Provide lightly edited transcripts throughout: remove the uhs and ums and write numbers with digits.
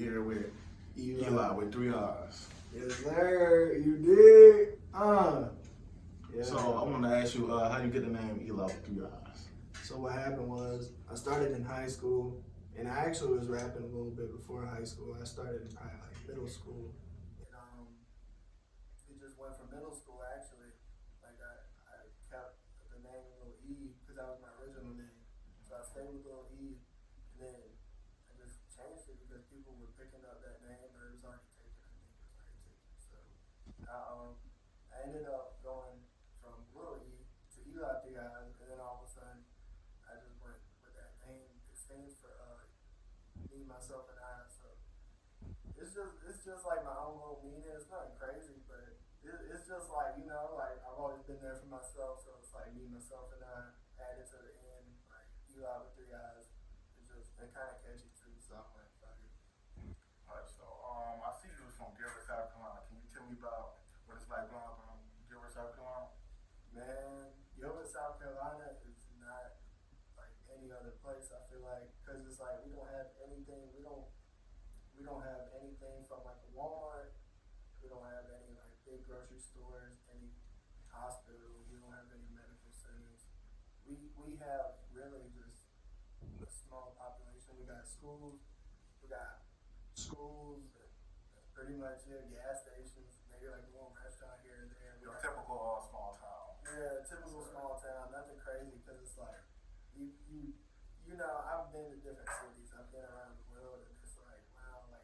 Here with Eli. Eli with 3 R's. Yes, sir. You did. Yeah. So I want to ask you, how you get the name Eli with 3 R's? So what happened was I started in high school, and I actually was rapping a little bit before high school. I started in probably like middle school, and it just went from middle school actually. Like I kept the name Eliii because that was my original name. So I stayed with Eliii, and then I just changed it because people were picking up that name, or it was already taken. I think it was already taken. So I ended up going from Eliii to Eli 3 Eyes, and then all of a sudden I just went with that name. It stands for me, myself, and I. So it's just like my own little meaning. It's nothing crazy, but it's just like like I've always been there for myself. So it's like me, myself, and I added to the end, like Eli with 3 Eyes. It's just they kind of catchy too. So I'm like, fuck it. Alright, so I see you was from Gilbert, South Carolina. Can you tell me about what it's like growing up in Gilbert, South Carolina? Man, Gilbert, South Carolina is not like any other place. I feel like because it's like we don't have anything. We don't have anything from like a Walmart. We don't have any like big grocery stores, any hospitals. We don't have any medical centers. We have really just a small population. We got schools. We got schools. And that's pretty much it. Gas stations. Maybe like a little restaurant here and there. Your typical small town. Yeah, typical small town. Nothing crazy because it's like you know I've been to different cities. I've been around the world, and it's like wow. Like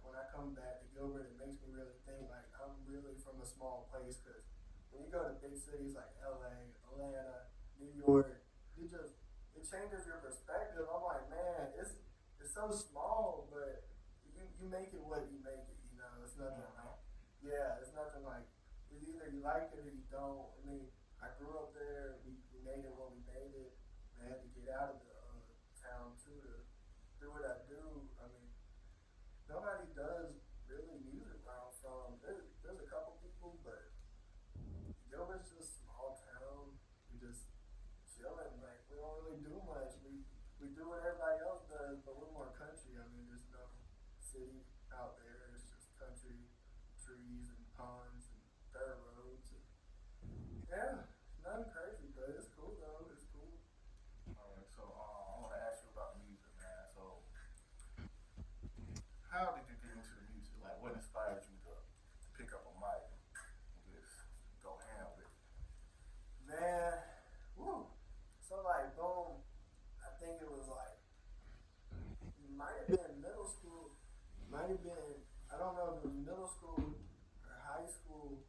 when I come back to Gilbert, it makes me really think like I'm really from a small place. Because when you go to big cities like LA, Atlanta, New York, it changes your perspective. I'm like, man, it's so small, but you make it what you make it. You know, it's nothing like it's nothing like it's either you like it or you don't. I mean, I grew up there. We made it when we made it. I had to get out of the town too to do what I do. I mean, nobody does really music where I'm from. There's a couple people, but Gilbert's just a small town. We just chilling. Like we don't really do much. We do what everybody else does, but we're more country. I mean, there's no city out there. It's just country, trees and ponds and dirt roads. And, yeah, nothing crazy, but it's cool though. It's cool. Alright, so I want to ask you about music, man. So how did you get into the music? Like, what inspired you to pick up a mic and just go ham with it? Man, woo. So like, boom. I think it was like might have been middle school. Might have been. I don't know if it was middle school or high school.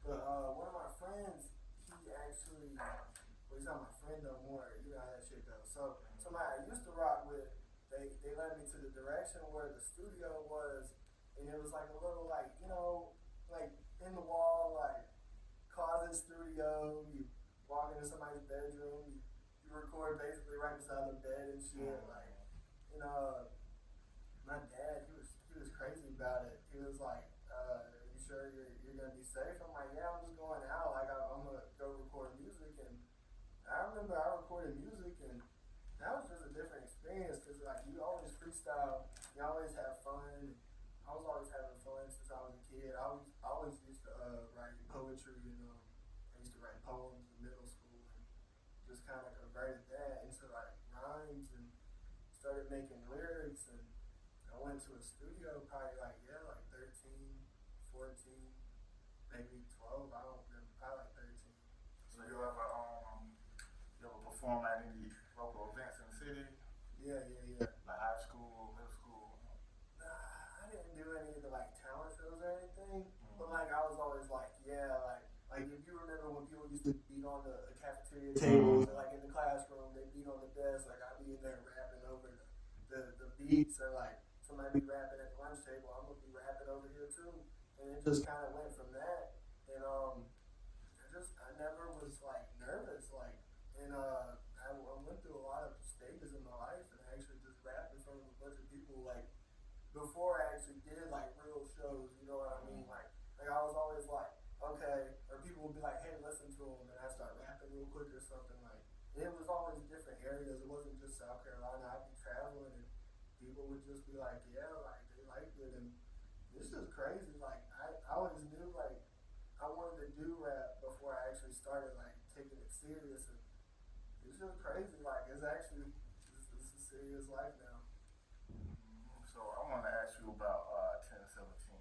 But one of my friends, he actually, well, he's not my friend no more. You know how that shit goes. So somebody I used to rock with, they led me to the direction where the studio was, and it was like a little like like in the wall like closet studio. You walk into somebody's bedroom, you record basically right beside the bed and shit. Like my dad, he was crazy about it. He was like, "You sure you're gonna be safe?" I'm like, "Yeah, I'm just going out. Like I'm gonna go record music." And I remember I recorded music, and that was just a different experience because like you always freestyle, you always have fun. I was always having fun since I was a kid. I always used to write poetry, I used to write poems in middle school, and just kind of converted that into like rhymes and started making lyrics. And I went to a studio probably like 13, 14, maybe 12. I don't remember, probably like 13. So you ever perform at any local events in the city? Yeah. Like high school, middle school? Nah, I didn't do any of the like talent shows or anything, but like I was always like like if you remember when people used to beat on the cafeteria tables or like in the classroom, they beat on the desk. Like I'd be in there rapping over the beats, or like somebody be rapping at the lunch table, I'm gonna be rapping over here too. And it just kind of went from that. And I never was like nervous. Like, and I went through a lot of stages in my life, and I actually just rapped in front of a bunch of people. Like before I actually did like real shows, you know what I mean? Like I was always like, okay, or people would be like, hey, listen to them, and I start rapping real quick or something. Like, and it was always different areas. It wasn't just South Carolina. I'd be traveling, and people would just be like, yeah, like they This is crazy. Like I always knew like I wanted to do rap before I actually started like taking it serious, and it's just crazy. Like it's actually this is serious life now. So I want to ask you about 1017.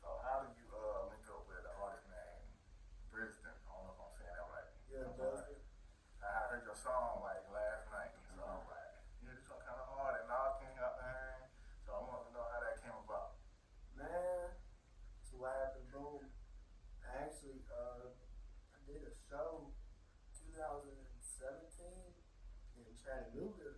So how did you link up with an artist named Brezden? I don't know if I'm saying that right. Yeah, Brezden. I heard your song like last night, so I'm like, yeah, this one kind of hard and all clean up, man. So I want to know how that came about. Man, so what happened? Boom. I actually I did a show 2017 in Chattanooga,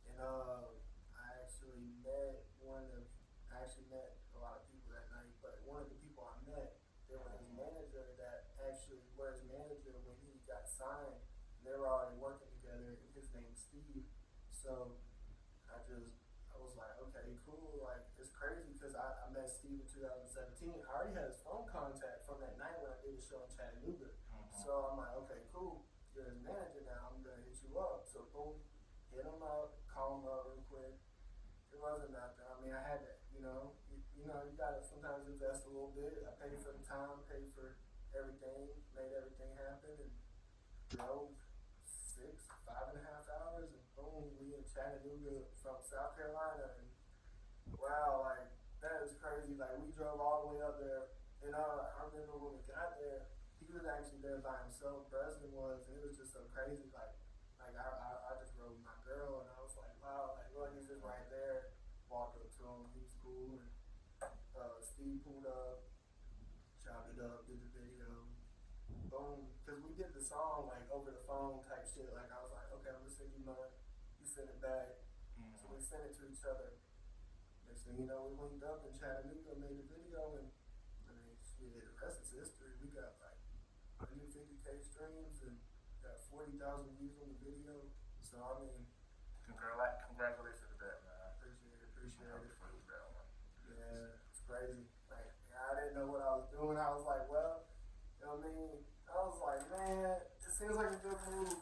and I actually met one of I actually met a lot of people that night, but one of the people I met, they were his manager that actually were his manager when he got signed. They were already working together, and his name's Steve. So I was like, okay, cool. Like, it's crazy because I met Steve in 2017. I already had his phone contact from that night when I did a show in Chattanooga. So I'm like, okay, cool. You're his manager now. I'm gonna hit you up. So boom, hit him up, call him up real quick. It wasn't nothing. I mean, I had to, you gotta sometimes invest a little bit. I paid for the time, paid for everything, made everything happen, and drove 5.5 hours, and boom, we in Chattanooga from South Carolina, and wow, like that is crazy. Like we drove all the way up there, and I remember when we got there, he was actually there by himself. Brezden was, and it was just so crazy. I just rode with my girl, and I was like, wow, like look, he's just right there. Walked up to him, he was cool, and Steve pulled up, chopped it up, did the video. Boom, because we did the song like over the phone type shit. Like I was like, okay, I'm gonna send you mine. He sent it back, so we sent it to each other. Next thing you know, we linked up in Chattanooga, made a video, and I mean, shit, the rest is history. We got like 150K streams and got 40,000 views on the video. So I mean, Congratulations to that, man. appreciate it. Yeah. Yeah, it's crazy. Like I didn't know what I was doing. I was like, well, you know what I mean? I was like, man, it seems like a good move.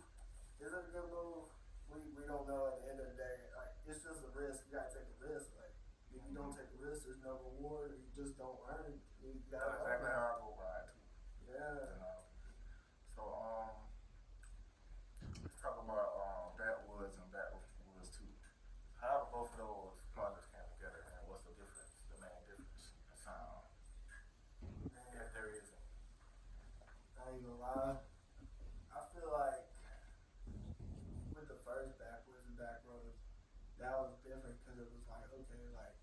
Is it a good move? We don't know at the end of the day. Like, it's just a risk. You gotta take a risk. Like, if you don't take a risk, there's no reward. You just don't earn it. You gotta That's exactly how I go by it too. Yeah. So let's talk about Backwoods and Backwoods 2. How do both of those projects came together, and what's the difference, the main difference in sound, Man, if there is any? I ain't gonna lie. I feel like with the first Backwoods and Backroads, that was different because it was like, okay, like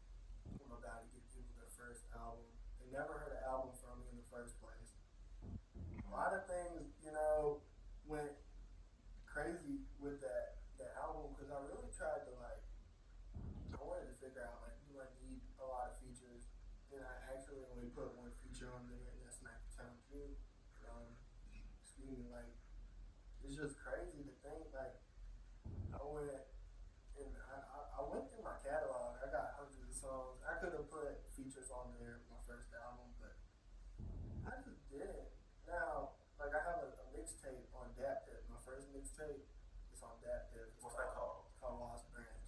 I'm about to give people their first album. They never heard an album from me in the first place. A lot of things, went crazy with that album because I really tried to like I wanted to figure out like do I need a lot of features, and I actually only put one feature on there, and that's Neeko Jew. Excuse me, like it's just crazy to think like I went and I went through my catalog. I got hundreds of songs. I could have put features on there my first album, but I just didn't. Now, like I have a mixtape on DatPiff. My first mixtape is on DatPiff. What's that called? It's called Lost Branch.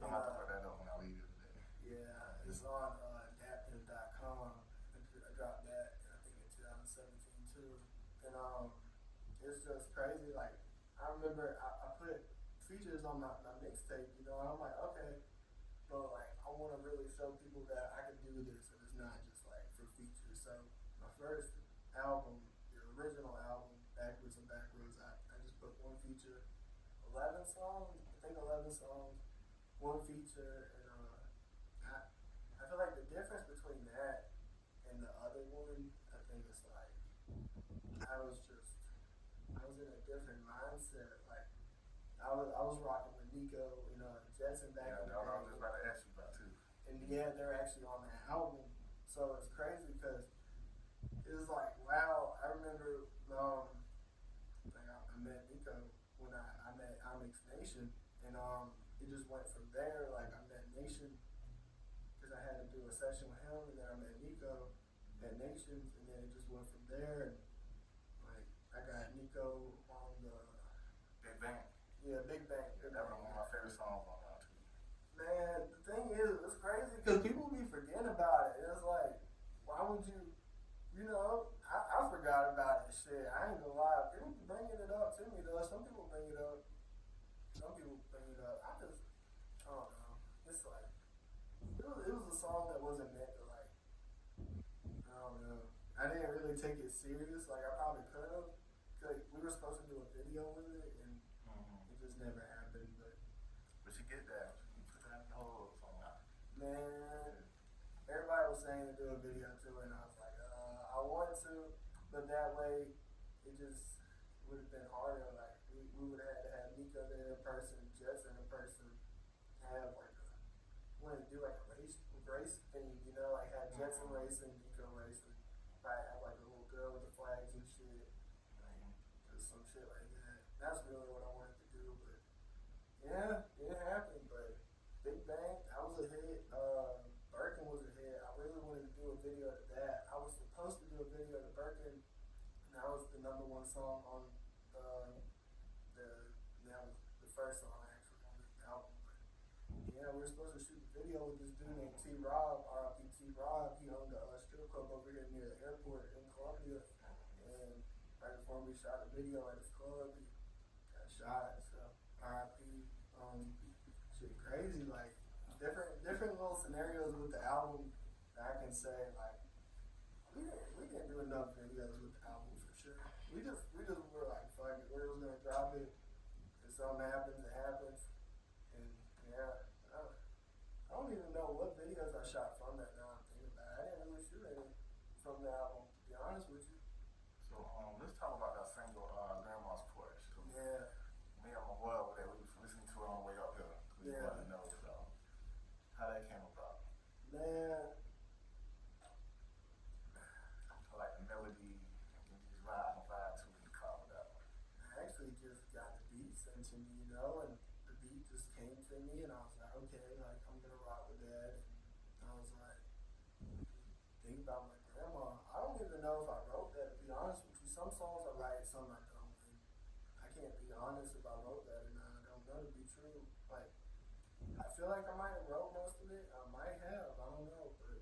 I'm about to put that up when I leave you today. Yeah, it's on DatPiff.com. I dropped that, I think in 2017 too. And it's just crazy. Like I remember I put features on my mixtape. And I'm like, okay, but like I want to really show people that I can do this, and it's not just like for features. So my first album, the original album, Backwards and Backroads, I just put one feature, 11 songs. I think 11 songs, one feature, and I feel like the difference between that and the other one, I think it's like I was in a different mindset. Like I was rocking with Neeko, Jetson back in the day. Yeah, I was just about to ask you about too. And yeah, they're actually on that album. So it's crazy because it was like, wow, I remember I met Neeko when I met Onyx Nation, and it just went from there. Like I met Nation because I had to do a session with him, and then I met Neeko at Nations, and then it just went from there. And like I got Neeko on the Big Bang. Yeah, Big Bang. That was one of my favorite songs on that too. Man, the thing is, it's crazy because Because people be forgetting about it. It's like, why would you, I forgot about it. Shit, I ain't gonna lie. People bringing it up to me, though. Some people bring it up. Some people bring it up. I don't know. It's like, it was a song that wasn't meant to, like, I don't know. I didn't really take it serious. Like, I probably could have. Like, we were supposed to do a video with it, and it just never happened. But you get that. You put that in the whole song out. Man, everybody was saying to do a video to it, and I was like, I want to, but that way, it just would have been harder. Like, we would have had to have Neeko there in person, Jetson in person, have like wanted to do like a race thing, like have Jetson racing, Neeko racing, probably have like a little girl with the flags and shit, just some shit like that. That's really what I wanted to do, but yeah, it happened. But Big Bang, that was a hit. Birkin was a hit. I really wanted to do a video to that. I was supposed to do a video to Birkin, and that was the #1 song on that was the first song actually on this album. But yeah, we were supposed to shoot the video with this dude named T. Rob, R.I.P. T. Rob. He owned a strip club over here near the airport in Columbia, and right before we shot the video at his club, he got shot. So R.I.P. Shit crazy, like different little scenarios with the album that I can say like we didn't do enough videos with the album for sure. We just were like fuck it, we're just gonna drop it. If something happens, it happens. And yeah, I don't even know what videos I shot from that now I'm thinking about it. I didn't really shoot any from the album, to be honest with you. So let's talk about that single Grandma's Porch. Yeah. Me and my boy over there, we was listening to it on the way up here. We wanted to know how that came about. Man, I like the melody, and you just vibe to it in the car with that one. I actually just got the beat sent to me, and the beat just came to me, and I was like, okay, like I'm gonna rock with that. And I was like, think about my grandma. I don't even know if I wrote that, to be honest with you. Some songs I write, some I don't. And I can't be honest if I wrote that or not. I don't know to be true. Like, I feel like I might have wrote most of it. I might have. I don't know, but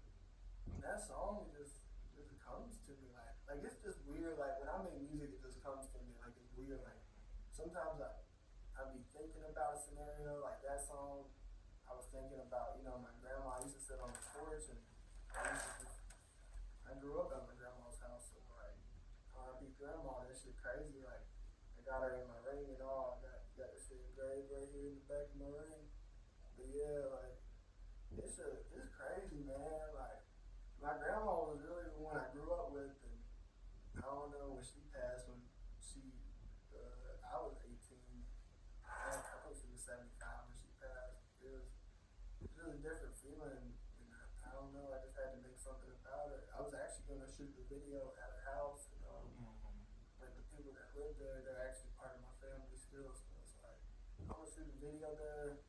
that song just comes to me like it's just weird. Like when I make music, it just comes to me. Like it's weird. Like sometimes I be thinking about a scenario like that song. I was thinking about my grandma. I used to sit on the porch and I grew up at my grandma's house. So like R.I.P. grandma, that shit crazy. Like I got her in my ring and all. I got this shit engraved right here in the back of my ring. But yeah, like it's crazy, man. Like my grandma was really the one I grew up with, and I don't know when she passed. When I was 18, I think she was 75 when she passed. It was a different feeling, and I don't know. I just had to make something about it. I was actually gonna shoot the video at her house, like the people that live there, they're actually part of my family still. So it's like I'm gonna shoot the video there.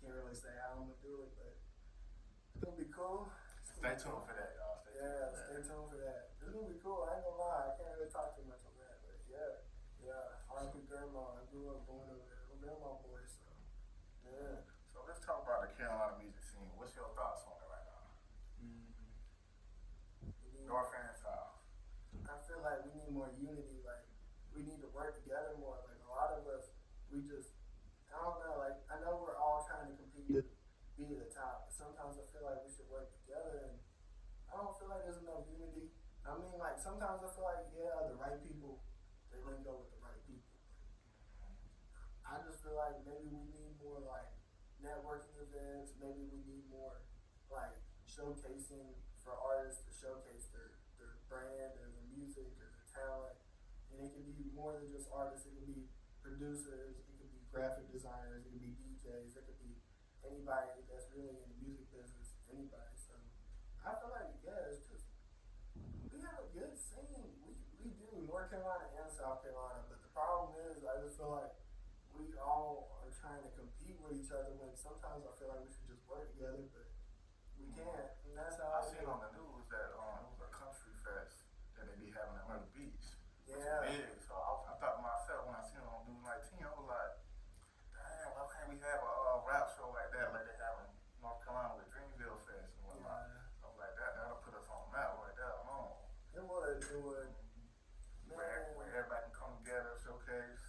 Can't really say how I'm gonna do it, but it's gonna be cool. Stay tuned for that, y'all. Stay tuned for that. It's gonna be cool. I ain't gonna lie. I can't really talk too much on that, but yeah. R.I.P. grandma. I grew up going over there. I'm a grandma boy, so yeah. So let's talk about the Carolina music scene. What's your thoughts on it right now? North and South. I feel like we need more unity. Like we need to work together more. Like a lot of us, I don't know. Like I know we're all trying to compete to be at the top, but sometimes I feel like we should work together, and I don't feel like there's enough unity. I mean, like sometimes I feel like the right people, they link up with the right people. I just feel like maybe we need more like networking events. Maybe we need more like showcasing for artists to showcase their brand or their music or their talent. And it can be more than just artists. It can be producers. It can be graphic designers. It can be DJs. It could be anybody that's really in the music business. Anybody. So I feel like it's just we have a good scene. We do North Carolina and South Carolina. But the problem is I just feel like we all are trying to compete with each other when sometimes I feel like we should just work together, but we can't. And that's how I seen on the news that it was a country fest that they be having at Myrtle Beach. Yeah. Big. So I thought to myself when I seen it on News 19, I was like, damn, why can't we have a rap show like that like they have in North Carolina with Dreamville Fest? doing. Where everybody can come together, showcase.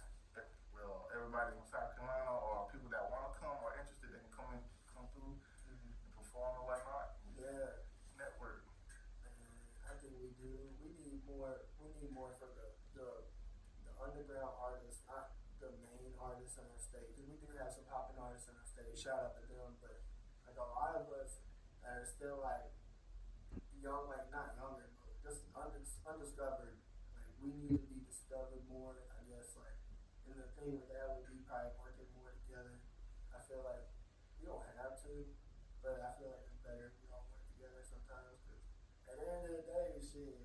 Well, everybody from South Carolina or people that want to come or interested, they can come through and perform and whatnot. Yeah. Network. I think we do. We need more. We need more for the underground artists, not the main artists in our state. Because we do have some popping artists in our state. Shout out to them. But like a lot of us that are still like young, like not younger, but just undiscovered. Like we need to be discovered more. I guess like, and the thing with that would be probably working more together. I feel like we don't have to, but I feel like it's better if we all work together sometimes. Cause at the end of the day, shit,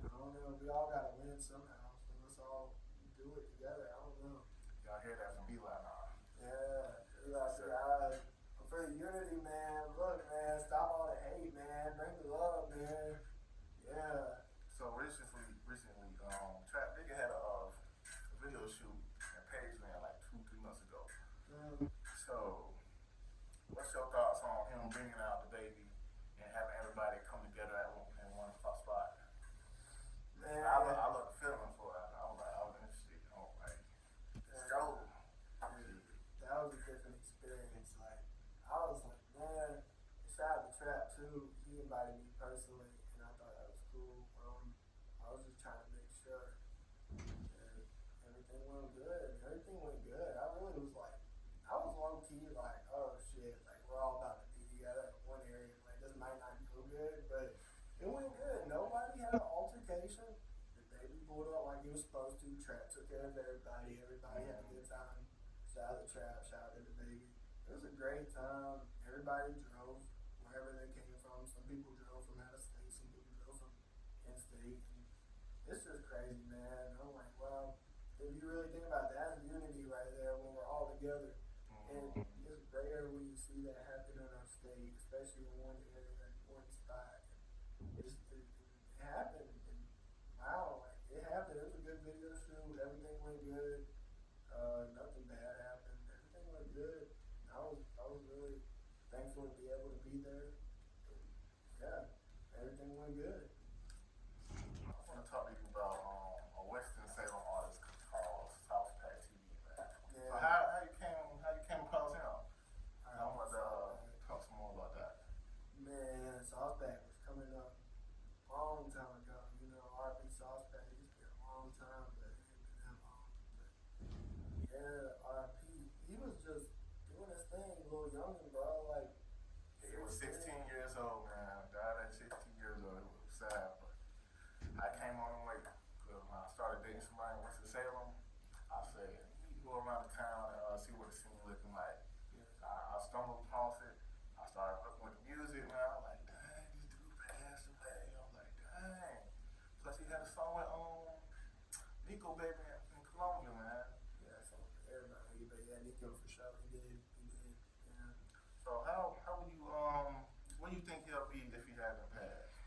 I don't know. We all gotta win somehow, so let's all do it together. I don't know. Y'all hear that from Eliii now? Yeah, Eliii, for the unity, man. Look, man, stop all the hate, man. Bring the love, man. Yeah. So recently, Trap Nigga had a video shoot at Page Man like 2-3 months ago. So, what's your thoughts on him bringing out the baby and having everybody come together in one spot? Man, I love the feeling for it. I was interested. I was like, let's go. That was a different experience. Like, I was like, man, shout out to Trap too. He invited me personally, and I thought that was cool. I was just trying to make sure that everything went good. Everything went good. I really was like, I was low key like, oh shit, like we're all about to be together in one area. Like this might not go good, but it went good. Nobody had an altercation. The baby pulled up like he was supposed to. Trap took care of everybody. Everybody had a good time. Shout out to Trap. Shout out to the baby. It was a great time. Everybody drove wherever they came from. Some people drove from out of state. Some people drove from in-state. And it's just crazy, man. I'm like, well, if you really think about that, that's unity right there when we're all together. And it's rare when you see that happen in our state, especially in one area, one spot. It happened. And wow, like it happened. It was a good video shoot. Everything went good. Nothing bad happened. Everything went good. I was really thankful to be able to be there. And yeah, everything went good. I want to talk to you about a Western Salem artist called South Pack TV, man. Yeah. So how you came across him? I want to talk some more about that. Man, Saucepack was coming up a long time ago. You know, RP Saucepack used to be a long time, but it ain't been that long. But yeah, RP, he was just doing his thing, a little youngin', bro. Like, He was 16 years old, man. Died at 16 years old. It was sad, but I came on him late. Cause when I started dating somebody in Western Salem, I said, "You go around the town and see what the scene looking like." I stumbled across it. I started looking with the music, man. I was like, dang, this dude passed away. I was like, dang. Plus, he had a song with Neeko, baby, in Colombia, man. yeah, so everybody, but yeah, Neeko for sure, he did, yeah. So how would you what do you think he'll be if he hadn't passed?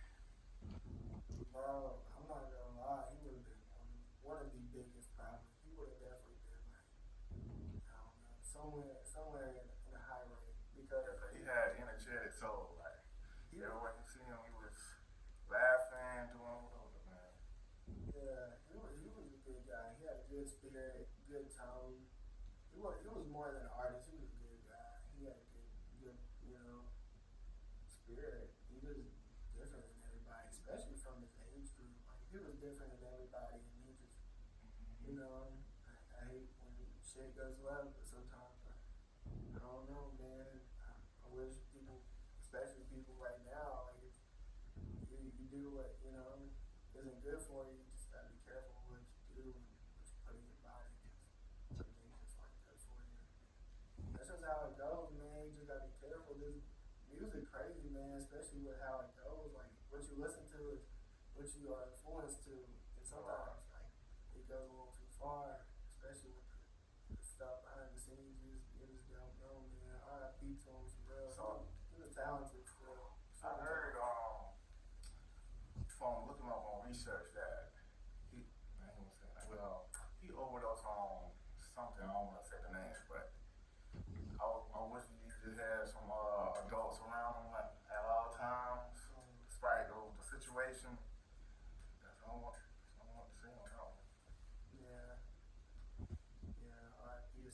Bro, I'm not gonna lie, he would have been one of the biggest probably. He would have definitely been like, I don't know, somewhere in the high range because He had energetic soul, like everywhere you see him, he was laughing, doing whatever, man. yeah, he was a good guy. He had a good spirit, good tone. He was more than an artist. He was a good guy. He had a good spirit. He was different than everybody, especially from his age group. Like he was different than everybody, and he just, I hate when shit goes left, but sometimes I don't know, man. I wish people, especially people right now, like if you do what isn't good for you, you just gotta be careful what you do and what you put in your body because everything's just like good for you. That's just how it goes, man. You just gotta be careful. This music crazy, man, especially with how it goes. Like what you listen to is what you are influenced to, and sometimes like it goes a little too far, especially with the stuff behind the scenes. You just don't know, man. R.I.P. to him for real. So he was talented for real. I heard from looking up on research that he overdosed on something. I don't want to say the name, but I wish he just had some adults around him like at all times, despite the situation. That's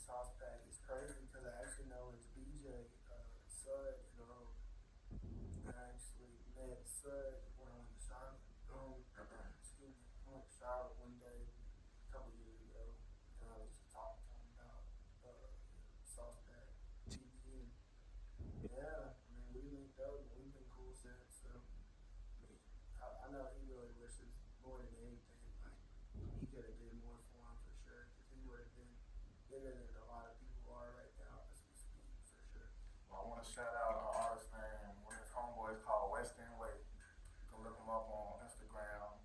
Sauce Pack is crazy because I actually know his DJ, Sud, and I actually met Sud when I went to Charlotte. Excuse me, I went to Charlotte one day a couple years ago, and I was just talking to him about Sauce Pack TV. And yeah, I mean, we linked up and we've been cool since. So, I mean, I know he really wishes more than anything, like, he could have did more for him for sure, because he would have been bigger than a lot of people are right now as we speak, for sure. Well, I want to shout out our artist name. One of his homeboys called Western Way. You can look him up on Instagram.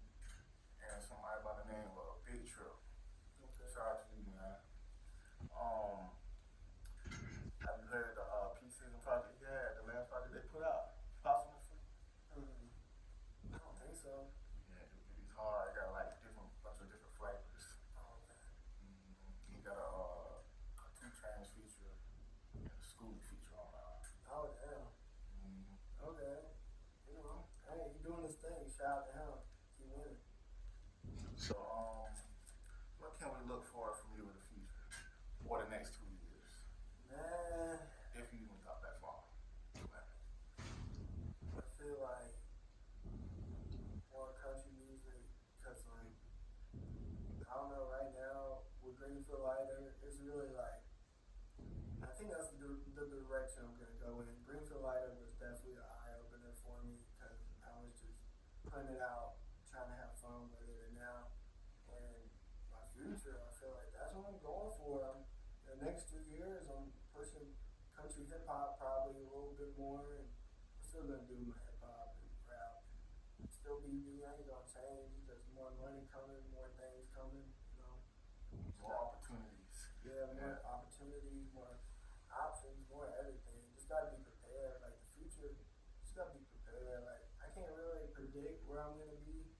And somebody by the name of Big Trip. Okay. Shout out to you, man. Have you heard the P-Season project he had, the last project they put out? Posthumously? I don't think so. Yeah, it's hard. It got like bunch of different flavors. Oh, man. He got a 2 Chainz feature and a Scooby feature on Oh, damn. Okay. You know, hey, he doing his thing. Shout out to him. Keep winning. So, what can we look for from you in the future? Or the next 2 years? Man, If you even got that far. I feel like more country music, because, like, I don't know, right now, with Greenfield Lighter, it's really like, I think that's the direction I'm going to go in. Greenfield Lighter was definitely an eye-opener for me, because I was just putting it out, trying to have fun with it, and now, and my future, I feel like that's what I'm going for. The next 2 years, I'm pushing country hip-hop probably a little bit more, and I'm still going to do my hip-hop and rap. Still BB, I ain't going to change. There's more money coming, more things coming, you know. More opportunities. Yeah, more opportunities, more options, more everything. Just gotta be prepared. Like the future, just gotta be prepared. Like I can't really predict where I'm gonna be,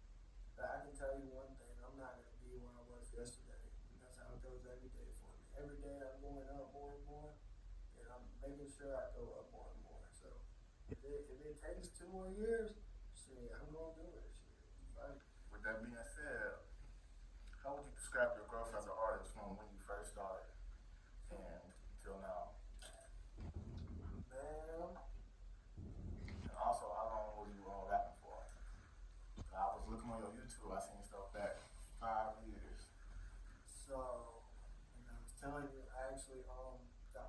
but I can tell you one thing: I'm not gonna be where I was yesterday. And that's how it goes every day for me. Every day I'm going up more and more, and I'm making sure I go up more and more. So if it takes 2 more years, shit, I'm gonna do it. Shit, right. With that being said, how would you describe your growth as an artist from when you first started and till now? Man, And also, how long were you rapping for? I was looking on your YouTube, I seen stuff back 5 years. so like I was telling you, I actually got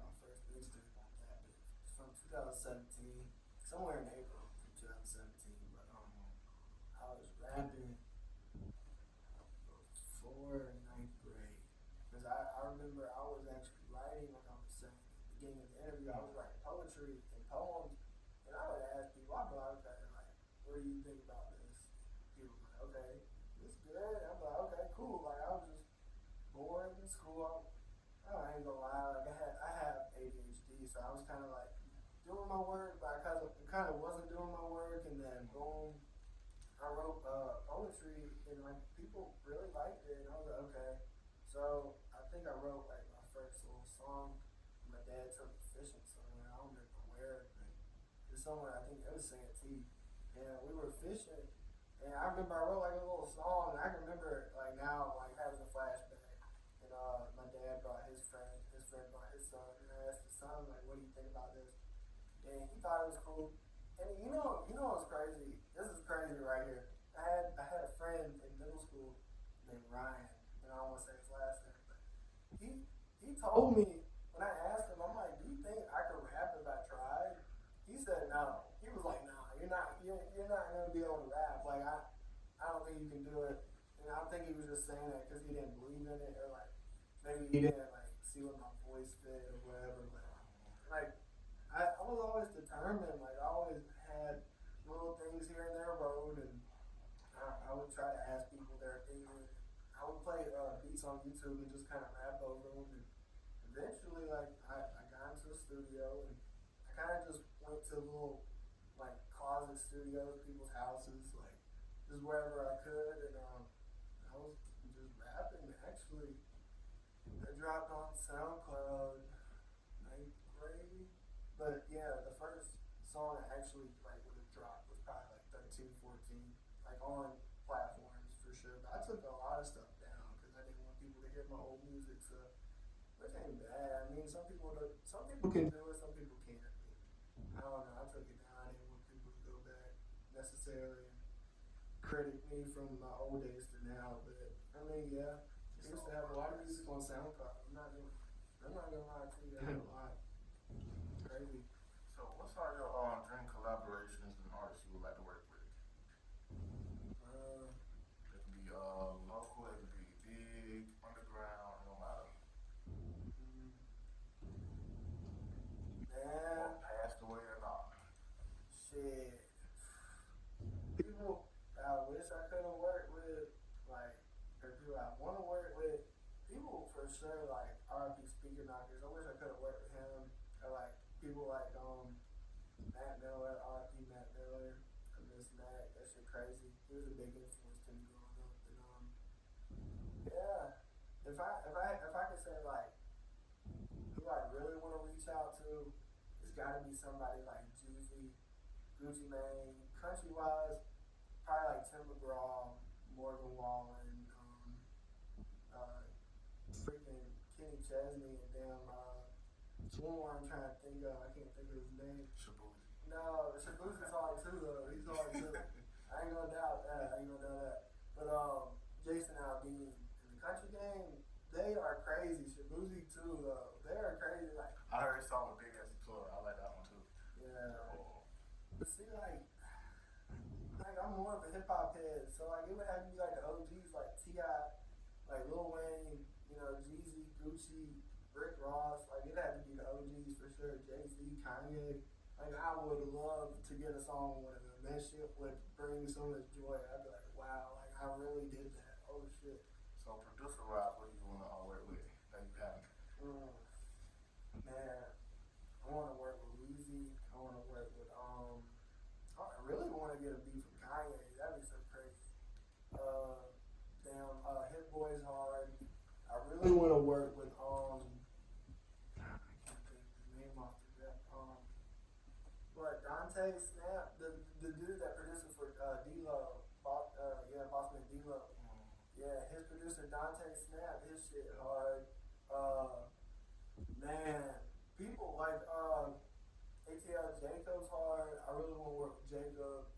my first mixtape on that bitch from 2017, somewhere in April of 2017. But I was rapping before 9th grade, because I remember I was actually writing, like I was saying at the beginning of the interview, I was writing poetry and poems, and I would ask people, I'd be like, okay, like, what do you think about this? People were like, okay, this good. I'm like, okay, cool. Like I was just bored in school. I ain't gonna lie, like I have ADHD, so I was kind of like doing my work, but I kind of wasn't doing my work, and then boom, I wrote poetry, and like people really liked it, and I was like, okay. So I think I wrote like my first little song. My dad took me fishing somewhere. I don't remember where, but it was somewhere. I think it was Santee, and we were fishing. And I remember I wrote like a little song, and I can remember like now like having a flashback. And my dad brought his friend brought his son, and I asked his son like, "What do you think about this?" And he thought it was cool. And you know what's crazy? This is crazy right here. I had a friend in middle school named Ryan, and I don't want to say his last name, but he told me when I asked him, I'm like, "Do you think I could rap if I tried?" He said no. He was like, "Nah, you're not gonna be able to rap. Like I don't think you can do it." And I think he was just saying that because he didn't believe in it, or like maybe he didn't like see what my voice fit or whatever. But like I was always determined. Like I always had little things here and there wrote, and I would try to ask people their opinion. I would play beats on YouTube and just kind of rap over them. And eventually, like I got into a studio, and I kind of just went to little like closet studios, people's houses, like just wherever I could, and I was just rapping. Actually, I dropped on SoundCloud 9th grade, but yeah, the first song I actually like would have dropped was probably like 13, 14, like on platforms for sure. But I took a lot of stuff down because I didn't want people to hear my old music. So which ain't bad. I mean, some people can do it, some people can't. I don't know. I took it down. I didn't want people to go back necessarily and credit me from my old days to now. But I mean, yeah, I used to have a lot of music on SoundCloud. I'm not gonna lie to you. I had a lot. Crazy. So, what's all your dream collaborations and artists you would like to work with? They can be local, they can be big, underground, no matter. Man, Or passed away or not. shit. People I wish I could have worked with, like, or people I want to work with, people for sure, like, R.I.P. Speaker Knockers. I wish I could have worked with him. Or, like, people like, Matt Miller, R.I.P. Matt Miller. I miss Matt. That shit crazy. He was a big influence to me growing up. And, yeah. If I could say, like, who I really want to reach out to, it's got to be somebody like Jeezy, Gucci Mane, country wise, probably like Tim McGraw, Morgan Wallen, freaking Kenny Chesney, and damn, one more I'm trying to think of, I can't think of his name. Shabuzi. No, Shabuzi's hard too though. He's hard too. I ain't gonna doubt that. But Jason Aldean in the country game, they are crazy. Shabuzi too though. They are crazy. Like I heard his song with Big Ass Tour. I like that one too. yeah. But see, like I'm more of a hip hop head, so like it would have to be like the OGs, like T.I., like Lil Wayne, Jeezy, Gucci, Rick Ross. Like it had to be the OGs for sure. Jay-Z, Kanye. Like I would love to get a song with them. That shit would bring so much joy. I'd be like, wow, like I really did that. Oh shit. So producer wise, what do you want to work with that you haven't? Man, I want to work with Weezy. I want to work with I really want to get a beat from Kanye. That'd be so crazy. Hit Boy's hard. I really want to work with I can't think his name off the bat. But Dante Snap, the dude that produces for D-Lo, Bossman D-Lo. Yeah, his producer Dante Snap, his shit hard. Man, people like ATL Jacob's hard. I really want to work with Jacob.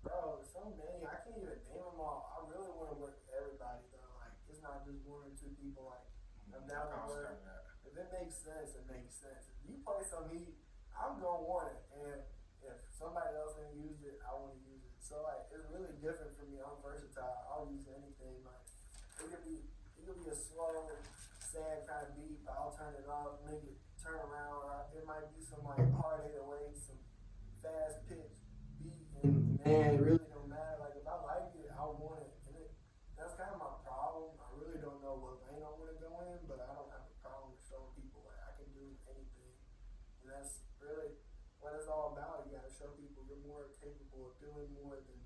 Bro, so many. I can't even name them all. I really want to work with everybody though. Like it's not just one or two people. Like I'm down to work. If it makes sense, it makes sense. If you play some heat, I'm gonna want it. And if somebody else ain't used it, I want to use it. So like it's really different for me. I'm versatile. I'll use anything. Like it could be a slow, sad kind of beat, but I'll turn it up, make it turn around. Or it might be some like hard 808, some fast pitch beat, and man, it really don't matter. Like if I like it, I want it. And that's kind of my problem. I really don't know what lane I want to go in, but I don't have a problem with showing people like I can do anything. And that's really what it's all about. You gotta show people you're more capable of doing more than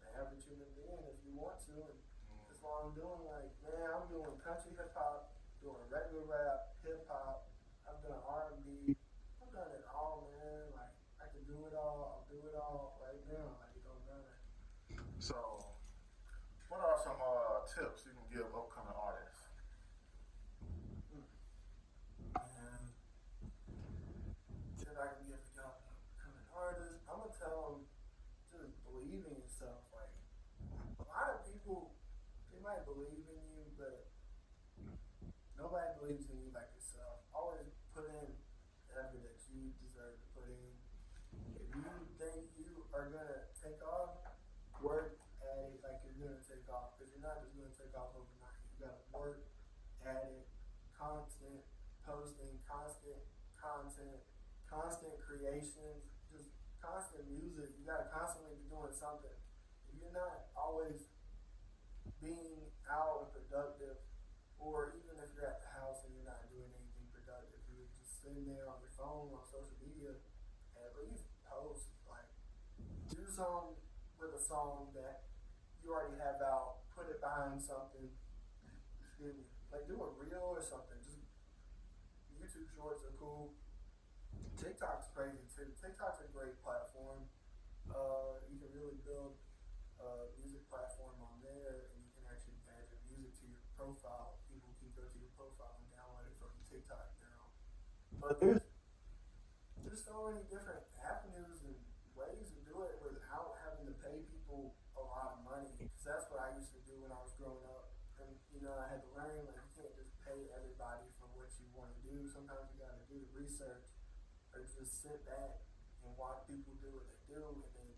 the average human being if you want to. And that's what I'm doing. Like, man, I'm doing country hip hop, doing regular rap, hip hop. I've done R&B. I've done it all, man. Like, I can do it all. I'll do it all right now. Like, it don't matter. So, what are some tips you can give upcoming artists? Man, tip I can give to upcoming artists, I'm gonna tell them just believe in yourself. Like, a lot of people, they might believe in you, but nobody believes in you like yourself. Always put in the effort that you deserve to put in. If you think you are gonna take off, work at it like you're gonna take off, because you're not just gonna take off overnight. You gotta work at it, constant posting, constant content, constant creations, just constant music. You gotta constantly be doing something. If you're not always being out and productive, or even if you're at the house and you're not doing anything productive, you're just sitting there on your phone on social media, at least post. Like, do something with a song that you already have out, put it behind something. Excuse me. Like, do a reel or something. Just YouTube shorts are cool. TikTok's crazy too. TikTok's a great platform. You can really build a music platform on there, and you can actually add your music to your profile. People can go to your profile and download it from TikTok now. But there's so many different avenues and ways to do it without having to pay people a lot of money. Because that's what I used to do when I was growing up. And, I had to learn, like, you can't just pay everybody for what you want to do. Sometimes you got to do the research or just sit back and watch people do what they do. And then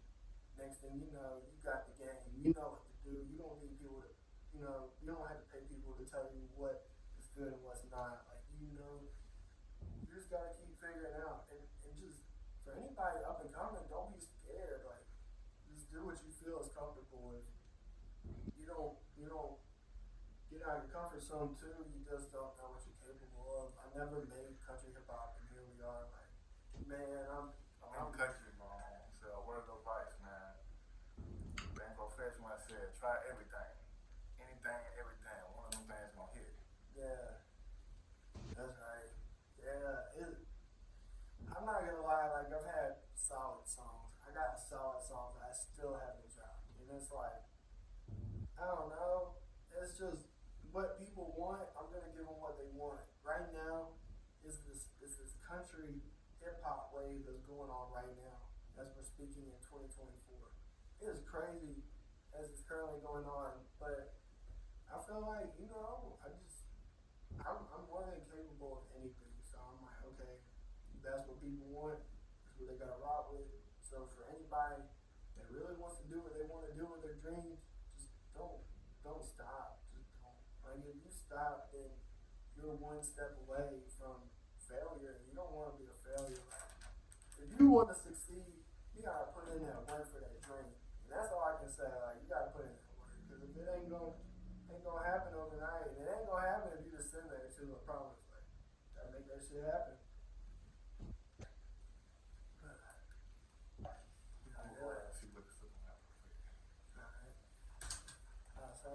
next thing you know, you got the game. You know what to do. You don't need people to, you don't have to pay people to tell you what is good and what's not. Like, you just got to keep figuring out. And just, for anybody up and coming, don't be scared. Like, just do what you feel is comfortable with. You don't get out of your comfort zone too. You just don't know what you're capable of. I never made country hip hop, and here we are. Like, man, I'm country, man. So word of advice, man. Ain't professional. I said, try everything, anything, everything. One of them things gonna hit. Yeah, that's right. Yeah, I'm not gonna lie. Like, I've had solid songs. I got solid songs that I still haven't dropped, and it's like, I don't know. It's just what people want. I'm gonna give them what they want. Right now, is this country hip hop wave that's going on right now as we're speaking in 2024. It is crazy as it's currently going on, but I feel like I'm more than capable of anything. So I'm like, okay, that's what people want. That's what they gotta rock with. So for anybody that really wants to do what they want to do with their dreams, just don't stop. Just don't. Like, if you stop, then you're one step away from failure, and you don't want to be a failure. Like, if you want to succeed, you gotta put in that work for that dream, and that's all I can say. Like, you gotta put in that work, because if it ain't gonna happen overnight, and it ain't gonna happen if you just sit there too. I promise. Like, gotta make that shit happen. See what the flip happen. So